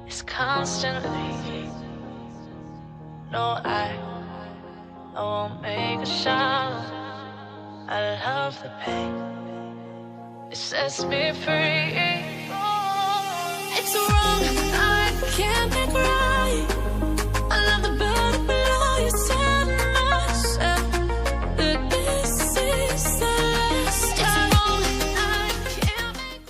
It's constantly. No, I won't make a sound. I love the pain. It sets me free. It's wrong, I can't make right. I love the bird below you. Tell myself that this is the last time. I can't make.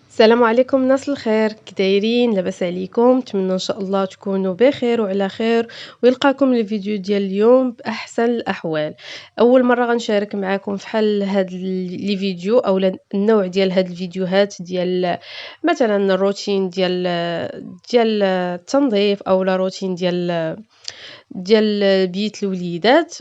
السلام عليكم ناس الخير، كي دايرين؟ لاباس عليكم؟ نتمنى ان شاء الله تكونوا بخير وعلى خير، ويلقاكم الفيديو ديال اليوم باحسن الاحوال. اول مره غنشارك معكم فحال هاد لي فيديو او النوع ديال هاد الفيديوهات ديال مثلا الروتين ديال التنظيف او روتين ديال بيت الوليدات.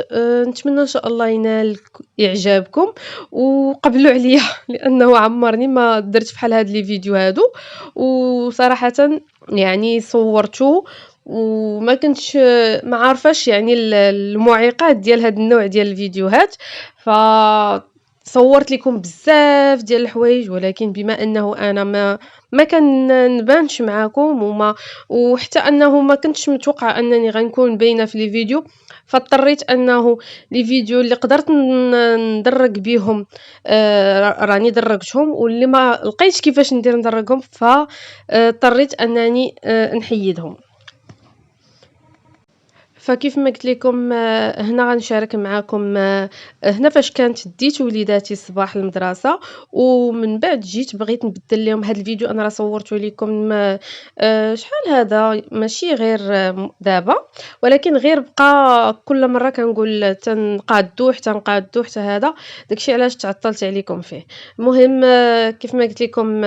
نتمنى ان شاء الله ينال اعجابكم وقبلوا عليا لانه عمرني ما درت بحال هاد لي فيديو هادو، وصراحه يعني صورته وما كنتش ما عارفاش يعني المعيقات ديال هاد النوع ديال الفيديوهات، ف صورت لكم بزاف ديال الحوايج، ولكن بما انه انا ما كنبانش معاكم وحتى انه ما كنتش متوقعه انني غنكون باينه في لي فيديو، فاضطريت انه لي فيديو اللي قدرت ندرج بيهم راني درجتهم، واللي ما لقيتش كيفاش ندرجهم فاضطريت انني نحيدهم. فكيف ما قلت لكم هنا غنشارك معاكم هنا فاش كانت ديت وليداتي الصباح المدرسه، ومن بعد جيت بغيت نبدل لهم هذا الفيديو. انا راه صورته لكم شحال هذا، ماشي غير دابا، ولكن غير بقى كل مره كنقول تنقادو حتى هذا، داكشي علاش تعطلت عليكم فيه. المهم كيف ما قلت لكم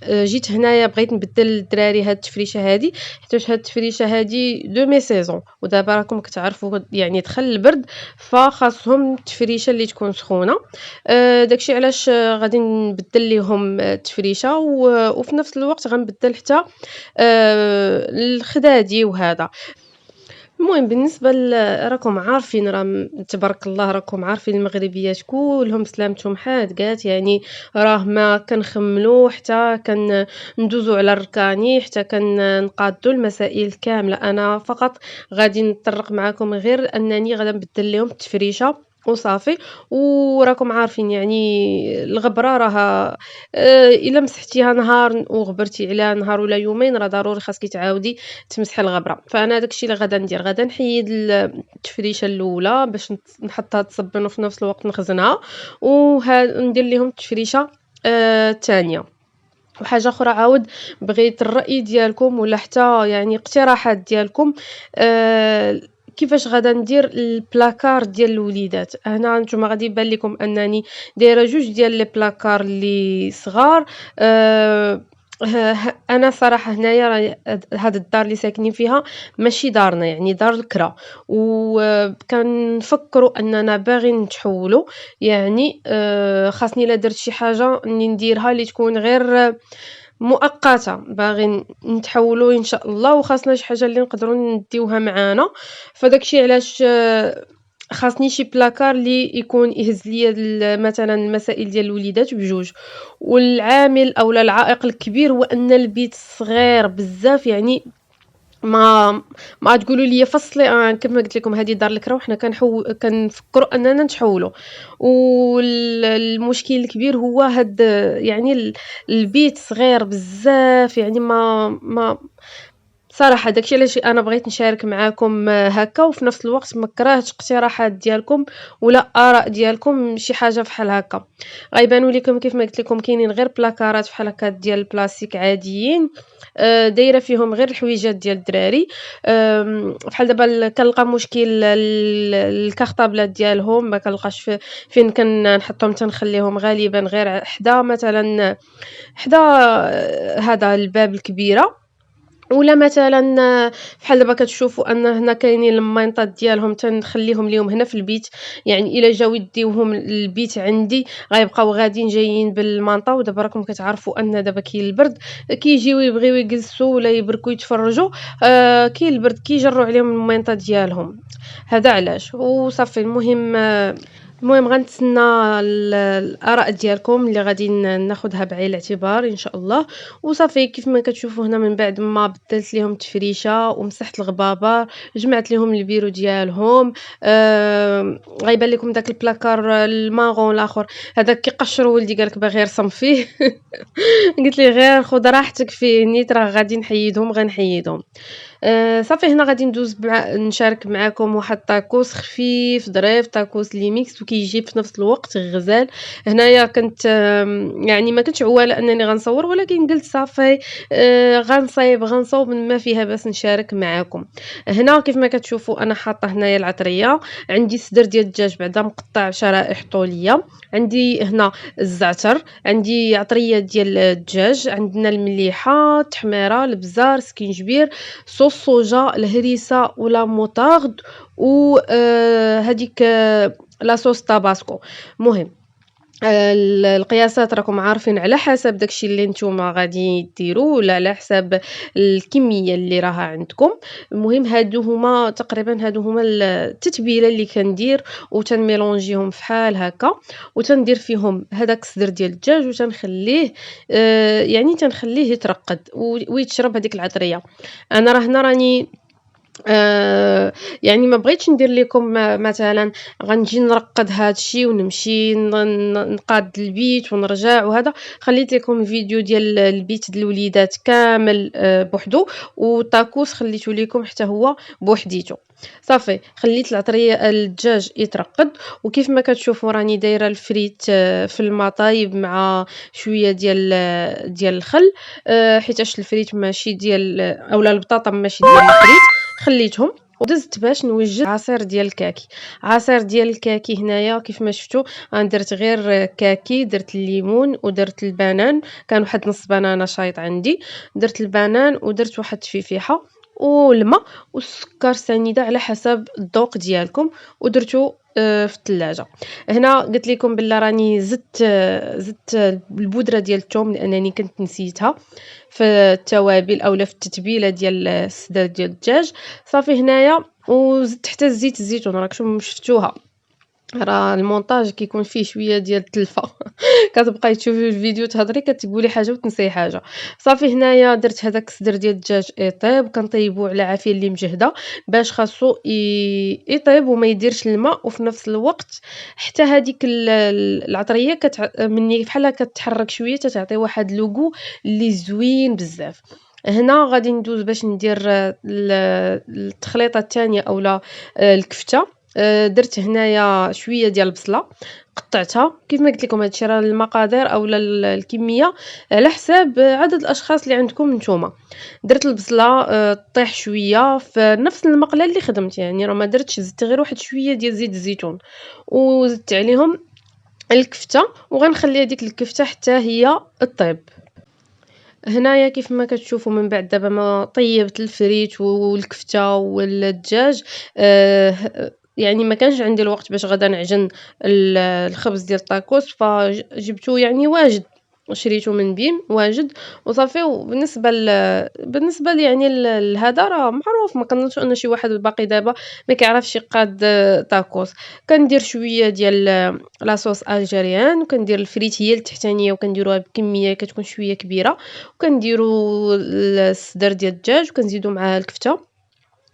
جيت هنايا بغيت نبدل للدراري هاد التفريشه هادي، حيت هاد التفريشه هادي دو مي سيزون، ودابا راكم كتعرفوا يعني دخل البرد فخاصهم التفريشه اللي تكون سخونه. داكشي علاش غادي نبدل ليهم التفريشه، وفي نفس الوقت غنبدل حتى الخدادي وهذا. المهم بالنسبه راكم عارفين، تبارك الله راكم عارفين المغربيات كلهم سلامتهم حادقات، يعني راه ما كنخملوا حتى ندوزوا على الركاني، حتى كنقادوا المسائل كامله. انا فقط غادي نطرق معكم غير انني غادي نبدل لهم التفريشه وصافي. وراكم عارفين يعني الغبره راها الا مسحتيها نهار وغبرتي عليها نهار ولا يومين راه ضروري خاصك تعاودي تمسحي الغبره. فانا داكشي اللي غادا ندير، غادا نحيد التفريشه الاولى باش نحطها تصبن وفي نفس الوقت نخزنها، ندير لهم التفريشه الثانيه. وحاجه اخرى عاود بغيت الراي ديالكم ولا حتى يعني اقتراحات ديالكم كيفاش غادا ندير البلاكار ديال الوليدات. هنا نتوما غادي يبان لكم انني دايره جوج ديال لي بلاكار اللي صغار. انا صراحه هنايا هاد الدار اللي ساكنين فيها ماشي دارنا، يعني دار الكرا، وكنفكروا اننا باغيين نتحولوا، يعني خاصني الا درت شي حاجه اني نديرها اللي تكون غير مؤقته، باغي نتحولوا ان شاء الله، وخاصنا شي حاجه اللي نقدروا نديوها معانا. فداكشي علاش خاصني شي بلاكار اللي يكون يهز ليا مثلا المسائل ديال الوليدات بجوج. والعامل او العائق الكبير هو ان البيت صغير بزاف، يعني ما تقولوا لي فصلي كما قلت لكم هذه دار الكرا وحنا كنفكروا اننا نتحولوا. والمشكل الكبير هو هاد يعني البيت صغير بزاف، يعني ما صراحه داكشي علاش انا بغيت نشارك معاكم هكا، وفي نفس الوقت ما كرهتش اقتراحات ديالكم ولا اراء ديالكم شي حاجه بحال هكا. غيبانوا لكم كيف ما قلت لكم كاينين غير بلاكارات بحال هكا ديال البلاستيك عاديين، دايره فيهم غير الحويجات ديال الدراري. بحال دابا كنلقى مشكل الكارطابلات ديالهم ما كنلقاش فين كنحطهم، تنخليهم غالبا غير حدا مثلا حدا هذا الباب الكبيره، ولا مثلا بحال دابا كتشوفوا ان هنا كاينين المينطات ديالهم تنخليهم ليهم هنا في البيت، يعني الا جاو يديوهم للبيت عندي غيبقاو غاديين جايين بالمانطا. ودابا راكم كتعرفوا ان دابا كاين البرد، كيجيو يبغيو يجلسوا ولا يبركوا يتفرجوا، كاين البرد كيجروا عليهم المينطا ديالهم، هذا علاش وصافي. المهم المهم غنتسنى الآراء ديالكم اللي غادي ناخدها بعين الاعتبار إن شاء الله. وصافي كيف ما كتشوفوا هنا من بعد ما بدلت ليهم تفريشة ومسحت الغبابة، جمعت ليهم البيرو ديالهم. غيبان لكم داك البلاكار الماغون الآخر هذاك كيقشرو ولدي قالك باغي يرسم فيه قلت ليه غير خذ راحتك فيه نيت راه غادي نحيدهم غنحيدهم. صافي هنا غادي ندوز نشارك معاكم واحد طاكوس خفيف ظريف، طاكوس لي ميكس وكيجي في نفس الوقت غزال. هنايا كنت يعني ما كنتش عواله انني غنصور، ولكن قلت صافي غنصايب ما فيها باش نشارك معاكم. هنا كيف ما كتشوفوا انا حاطه هنايا العطريه، عندي صدر ديال الدجاج بعدا مقطع شرائح طوليه، عندي هنا الزعتر، عندي عطريه ديال الدجاج، عندنا المليحه، التحميره، البزار، سكينجبير، صوص صوجا، الهريسه ولا موطارد، و هذيك لا صوص طاباسكو. مهم القياسات راكم عارفين على حسب داكشي اللي نتوما غادي ديروا، ولا على حساب الكميه اللي راها عندكم. المهم هادو هما التتبيله اللي كندير وتنميلونجيهم فحال هكا، وتندير فيهم هذاك الصدر ديال الدجاج وتنخليه يعني تنخليه يترقد ويتشرب هذيك العطريه. انا راني يعني ما بغيتش ندير لكم مثلا غنجي نرقد هادشي ونمشي نقاد البيت ونرجع وهذا. خليت لكم فيديو ديال البيت ديال الوليدات كامل بوحدو، والطاكوس خليته لكم حتى هو بوحديته. صافي خليت العطريه الدجاج يترقد، وكيف ما كتشوفوا راني دايره الفريت في الماء طايب مع شويه ديال الخل، حيتاش الفريت ماشي ديال اولا البطاطا ماشي ديال الفريت. خليتهم ودزت باش نوجد عصير ديال الكاكي. عصير ديال الكاكي هنايا كيف ما شفتوا انا درت غير كاكي، درت الليمون ودرت البنان، كان واحد نص بنانه شايط عندي، درت البنان ودرت واحد تفيفيحه والماء والسكر سنيده على حسب الذوق ديالكم، ودرتو في الثلاجه. هنا قلت لكم بالله راني زدت البودره ديال الثوم لانني كنت نسيتها في التوابل اولا في التتبيله ديال الصدر ديال الدجاج. صافي هنايا وزدت حتى زيت الزيتون، راكم شفتوها راه المونتاج كيكون فيه شويه ديال التلفه كتبقاي تشوفي الفيديو تهضري كتقولي حاجه وتنسي حاجه. صافي هنايا درت هذاك الصدر ديال الدجاج يطيب، كنطيبوه على عافيه اللي مجهده باش خاصو يطيب وما يديرش الماء، وفي نفس الوقت حتى هذيك العطريه مني بحال كتحرك شويه تتعطي واحد لوغو اللي زوين بزاف. هنا غادي ندوز باش ندير التخليطه الثانيه اولا الكفته. درت هنايا شويه ديال البصله قطعتها كيف ما قلت لكم، هادشي راه المقادير اولا الكميه على حساب عدد الاشخاص اللي عندكم نتوما. درت البصله طيح شويه في نفس المقله اللي خدمت، يعني راه ما درتش، زدت غير واحد شويه ديال زيت الزيتون وزدت عليهم الكفته، وغنخلي هذيك الكفته حتى هي طيب. هنايا كيف ما كتشوفوا من بعد دابا ما طيبت الفريت والكفته والدجاج، يعني ما كانش عندي الوقت باش غدا نعجن الخبز ديال الطاكوس، فجبته يعني واجد، شريته من بيم واجد وصافي. وبالنسبه بالنسبه لي يعني لهذا راه معروف، ما كنظنش ان شي واحد باقي دابا ما كيعرفش يقاد طاكوس. كندير شويه ديال لاصوص الجيريان، وكندير الفريت هي التحتانيه وكنديروها بكميه كتكون شويه كبيره، وكنديروا الصدر ديال الدجاج وكنزيدوا معاه الكفته،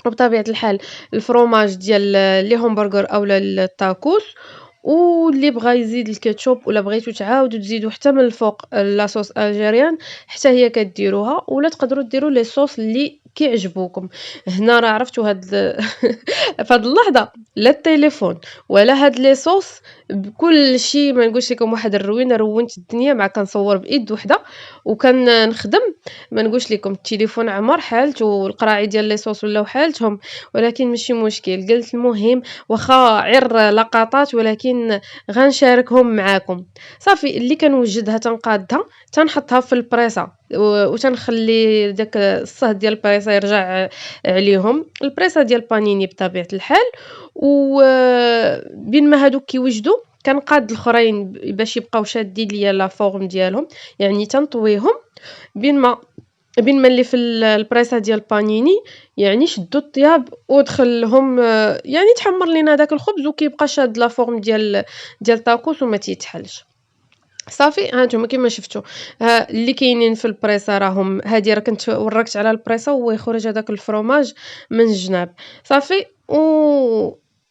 وبطبيعه الحال الفرomage ديال لي همبرغر اولا الطاكوس. واللي بغى يزيد الكاتشوب ولا بغيتو تعاودوا تزيدوا حتى من الفوق لاصوص الجيريان حتى هي كديروها، ولا تقدروا ديروا لي صوص اللي كيعجبوكم. هنا راه عرفتوا هاد فهاد اللحظه لا التليفون ولا هاد لي صوص بكل شيء، ما نقولش لكم واحد الروينه رونت الدنيا مع كنصور بايد وحده نخدم. ما نقولش لكم التليفون عمر حالته والقراعي ديال لي صوص ولاو حالتهم، ولكن ماشي مشكل. قلت المهم واخا عر لقطات ولكن غنشاركهم معاكم. صافي اللي كنوجدها تنقادها تنحطها في البريسه وتنخلي داك الصهد ديال البريسه يرجع عليهم، البريسه ديال بانيني بطبيعه الحال. وبين ما هادوك كيوجدوا كنقاد الاخرين باش يبقاو شادين ليا لا فورم ديالهم، يعني تنطويهم بين ما بين ما اللي في البريسه ديال بانيني، يعني شدوا الطياب ودخلهم يعني تحمر لينا داك الخبز وكيبقى شاد لا فورم ديال تاكوس وما تيتحلش. صافي ها نتوما كيما شفتوا اللي كاينين في البريسه راهم، هادي راه كنت وركت على البريسه ويخرج هذاك الفرomage من الجناب صافي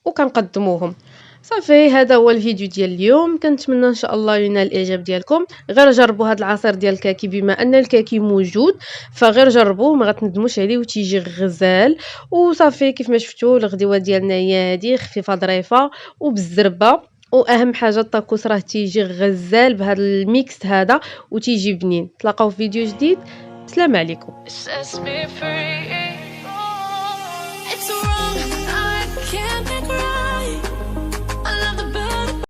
وكنقدموهم. صافي هذا هو الفيديو ديال اليوم، كنتمنى ان شاء الله ينال الاعجاب ديالكم. غير جربوا هذا العصير ديال الكاكي بما ان الكاكي موجود، فغير جربوه ما غتندموش عليه وتيجي غزال. وصافي كيف ما شفتوا الغديوه ديالنا هي هذه خفيفه ظريفه وبالزربه، واهم حاجه الطاكوس راه تيجي غزال بهذا الميكس هذا وتيجي بنين. تلاقاو في فيديو جديد، السلام عليكم. It sets me free. It's wrong.